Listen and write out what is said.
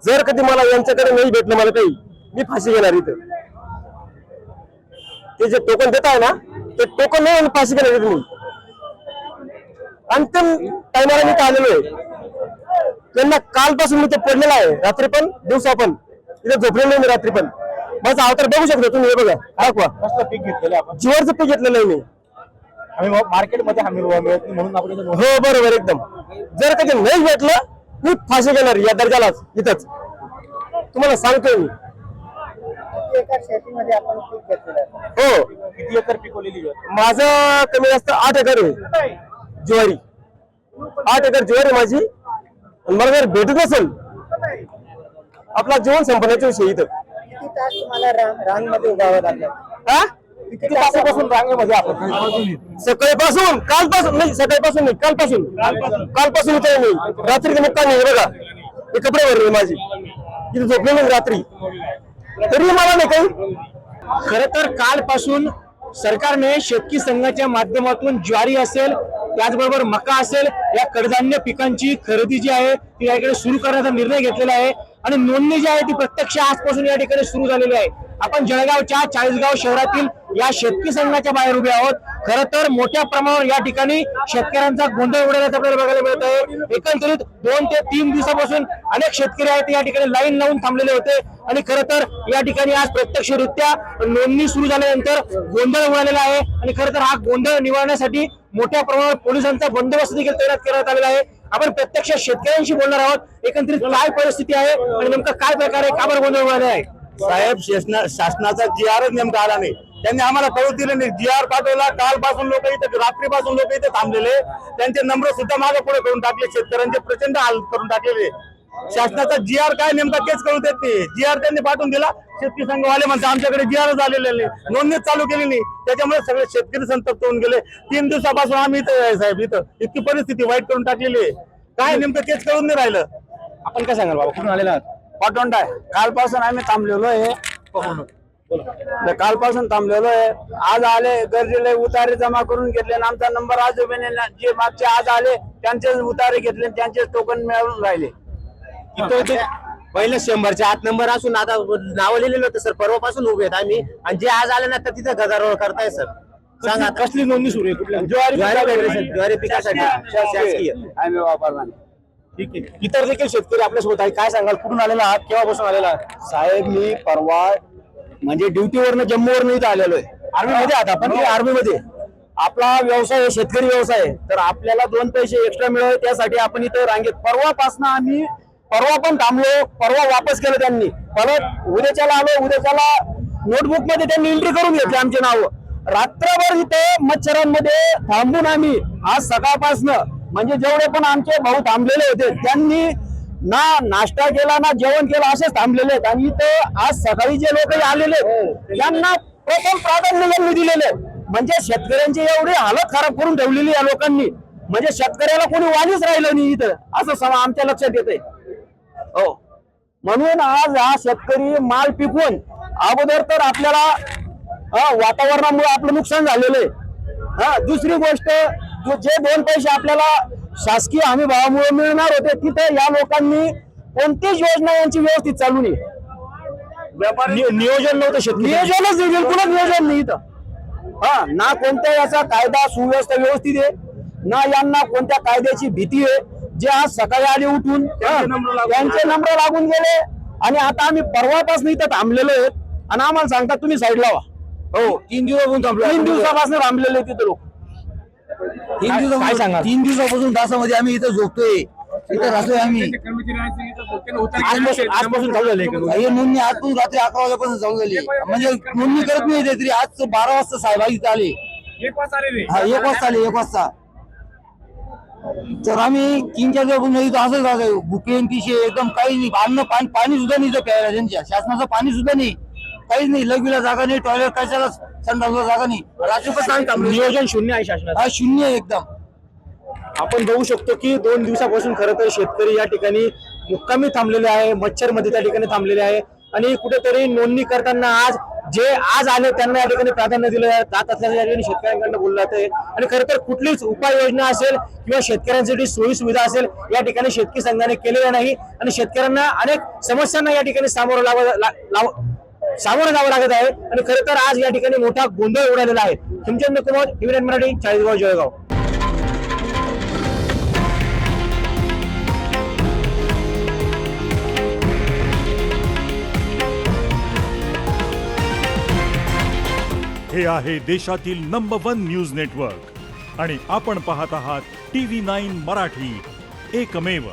जर कधी मला यांच्याकडे नाही भेटलं मला काही, मी फाशी घेणार इथं. ते जे टोकन देत आहे ना, ते टोकन नाही फाशी घेणार इथं मी. अंतिम टायमाला मी आलेलो आहे. त्यांना कालपासून मी ते पडलेला आहे, रात्री पण दिवसा पण इथे झोपलेलो नाही मी रात्री पण. माझा अवतार बघू शकतो तुम्ही, हे बघा. दाखवा कसलं पीक घेतलेलं आपण, ज्वारीचं पीक घेतलेलं आहे मी. आम्ही मार्केटमध्ये हमी भाव मिळत नाही म्हणून आपण हो बरोबर एकदम. जर कधी नाही भेटलं मी फाशी घेणार या दर्जालाच इथंच, तुम्हाला सांगतोय मी. एका शेतीमध्ये आपण पीक घेतलेलं आहे. हो किती एकर पिकवलेली आहे? माझं कमी जास्त 8 एकर आहे ज्वारी. 8 एकर ज्वारी माझी. आणि मला जर भेटत असेल आपला जीवन संपण्याचा विषय इथं. किती तास तुम्हाला रांगमध्ये उभावं लागलं? हा किती तासापासून रांगेमध्ये आपण? सकाळपासून, कालपासून नाही, सकाळपासून नाही, कालपासून इथे मी रात्रीचे मुक्कामी आहे बघा. हे कपडे भरले माझी, इथे झोपले नाही रात्री, तरी मला नाही काही. खर तर कालपासून सरकारने शेतकरी संघाच्या माध्यमातून ज्वारी असेल, त्याचबरोबर मका असेल, या कडधान्य पिकांची खरेदी जी आहे ती या ठिकाणी सुरू करण्याचा निर्णय घेतलेला आहे. आणि नोंदणी जी आहे ती प्रत्यक्ष आजपासून या ठिकाणी सुरू झालेली आहे. आपण जळगावच्या चाळीसगाव शहरातील या शेतकरी संघाच्या बाहेर उभे आहोत. खरं तर मोठ्या प्रमाणावर या ठिकाणी शेतकऱ्यांचा गोंधळ उडाल्याचं आपल्याला बघायला मिळत आहे. एकंदरीत 2 ते 3 दिवसापासून अनेक शेतकरी आहेत या ठिकाणी लाईन लावून थांबलेले होते. आणि खरं तर या ठिकाणी आज प्रत्यक्षरित्या नोंदणी सुरू झाल्यानंतर गोंधळ उडालेला आहे. आणि खरं तर हा गोंधळ निवारण्यासाठी मोठ्या प्रमाणावर पोलिसांचा बंदोबस्त देखील तैनात करण्यात आलेला आहे. आपण प्रत्यक्ष शेतकऱ्यांशी बोलणार आहोत. एकंदरीत काय परिस्थिती आहे आणि नेमका काय प्रकार आहे, का बरं गोंधळ उडाला आहे? साहेब, शासनाचा GRच नेमका आला नाही. त्यांनी आम्हाला कळू दिलं नाही. GR पाठवला. कालपासून लोक इथे, रात्रीपासून लोक इथे थांबलेले. त्यांचे नंबर सुद्धा मागे पुढे करून टाकले. शेतकऱ्यांचे प्रचंड हाल करून टाकलेले. शासनाचा GR काय नेमका तेच कळू देत नाही. GR त्यांनी पाठवून दिला. शेतकरी संघवाले म्हणतात आमच्याकडे GRच आलेले नाही, नोंदणीच चालू केली नाही. त्याच्यामुळे सगळे शेतकरी संतप्त होऊन गेले. 3 दिवसापासून आम्ही इथे आहे साहेब. इथं इतकी परिस्थिती वाईट करून टाकलेली आहे. काय नेमकं तेच कळून नाही राहिलं. आपण काय सांगाल बाबा, कुठून आलेला आहात? पाटोंडा आहे. कालपासून आम्ही थांबलेलो आहे. कालपासून थांबलेलो आहे. आज आले, गरजेले उतारे जमा करून घेतले. आमचा नंबर आज जे मागचे आज आले त्यांचे उतारे घेतले, त्यांचे टोकन मिळवून राहिले. पहिलं 100च्या आत नंबर असून आता नाव लिहिलेलं होतं सर. परवापासून उभे आहेत आम्ही, आणि जे आज आले ना तर तिथं गदारोळ करताय सर. सांगा कसली नोंदणी सुरू आहे? कुठल्या ज्वारी पिकासाठी शासकीय आम्ही वापरला. ठीक आहे. इतर देखील शेतकरी आपल्यासोबत आहे. काय सांगाल, कुठून आलेला आहात, केव्हापासून आलेला आहात? साहेब, मी परवा म्हणजे ड्युटीवरनं जम्मूवरनं इथं आलेलो आहे. आर्मीमध्ये आहात आपण? आर्मीमध्ये. आपला व्यवसाय आहे, शेतकरी व्यवसाय आहे. तर आपल्याला 2 पैसे एक्स्ट्रा मिळावे त्यासाठी आपण इथं रांगेत. परवापासून आम्ही परवा पण थांबलो. परवा वापस केलं त्यांनी. परत उद्याच्याला आलो. उद्याच्याला नोटबुक मध्ये त्यांनी एंट्री करून घेतली आमचे नाव. रात्रभर इथे मच्छरांमध्ये थांबून आम्ही आज सकाळपासनं म्हणजे जेवढे पण आमचे भाऊ थांबलेले होते त्यांनी ना नाश्ता केला ना जेवण केलं, असेच थांबलेले आहेत. आणि इथं आज सकाळी जे लोक आलेले त्यांना प्रथम प्राधान्य यांनी दिलेले. म्हणजे शेतकऱ्यांची एवढी हालत खराब करून ठेवलेली या लोकांनी. म्हणजे शेतकऱ्याला कोणी वालीच राहिलं नाही इथं, असं आमच्या लक्षात येतंय. हो, म्हणून आज हा शेतकरी माल पिकवून अगोदर तर आपल्याला वातावरणामुळे आपलं नुकसान झालेलं आहे. दुसरी गोष्ट, जे 2 पैसे आपल्याला शासकीय हमी भावामुळे मिळणार होते तिथे या लोकांनी कोणतीच योजना यांची व्यवस्थित चालू नाही. नियोजन नव्हतं शेतकरी, नियोजनच नाही, बिलकुलच नियोजन नाही इथं. ना कोणत्या याचा कायदा सुव्यवस्था व्यवस्थित आहे, ना यांना कोणत्या कायद्याची भीती आहे. जे आज सकाळी आले उठून त्यांचे नंबर लागून गेले. आणि आता आम्ही परवापासून इथं थांबलेलो आहेत आणि आम्हाला सांगतात तुम्ही साईड लावा. हो, 3 दिवसापासून थांबलो. 3 दिवसापासून थांबलेले तिथे लोक. 3 सांगा. 3 दिवसापासून तासामध्ये आम्ही इथं झोपतोय, इथं राहतोय आम्ही. आजपासून चालू झाले नोंदणी आजपासून रात्री 11 वाजेपासून चालू झाली. म्हणजे नोंदणी करत नाही तरी आज 12 वाजता साहेब इथं आले. 1 वाजता आले. 1 वाजता आले. 1 वाजता. तर आम्ही 3-4 दिवसापासून इथं असंच राहतोय. भुके पिशे एकदम काही नाही. अन्न पाणी सुद्धा नाही इथं प्यायला. त्यांच्या शासनाचं पाणी सुद्धा नाही, काहीच नाही. लघवीला जागा नाही, टॉयलेट कशाला संडासला जागा नाही. रात्रीपासून नियोजन शून्य आहे शासनाचं. शून्य आहे एकदम. आपण बघू शकतो की 2 दिवसापासून खरं तर शेतकरी या ठिकाणी मुक्कामी थांबलेले आहे. मच्छर मध्ये त्या ठिकाणी थांबलेले आहे. आणि कुठेतरी नोंदणी करताना आज जे आज आले त्यांना या ठिकाणी प्राधान्य दिलं जात असल्याचं या ठिकाणी शेतकऱ्यांकडनं बोललं जातंय. आणि खरं तर कुठलीच उपाययोजना असेल किंवा शेतकऱ्यांसाठी सोयी सुविधा असेल या ठिकाणी शेतकरी संघाने केलेल्या नाही आणि शेतकऱ्यांना अनेक समस्यांना या ठिकाणी सामोरं जावं लागत आहे. आणि खरं तर आज या ठिकाणी मोठा गोंधळ उडालेला आहे. हिमचंद कुमार, टीव्ही मराठी, चाळीसगाव, जळगाव. हे आहे देशातील नंबर 1 न्यूज नेटवर्क आणि आपण पाहत आहात TV9 मराठी, एकमेव.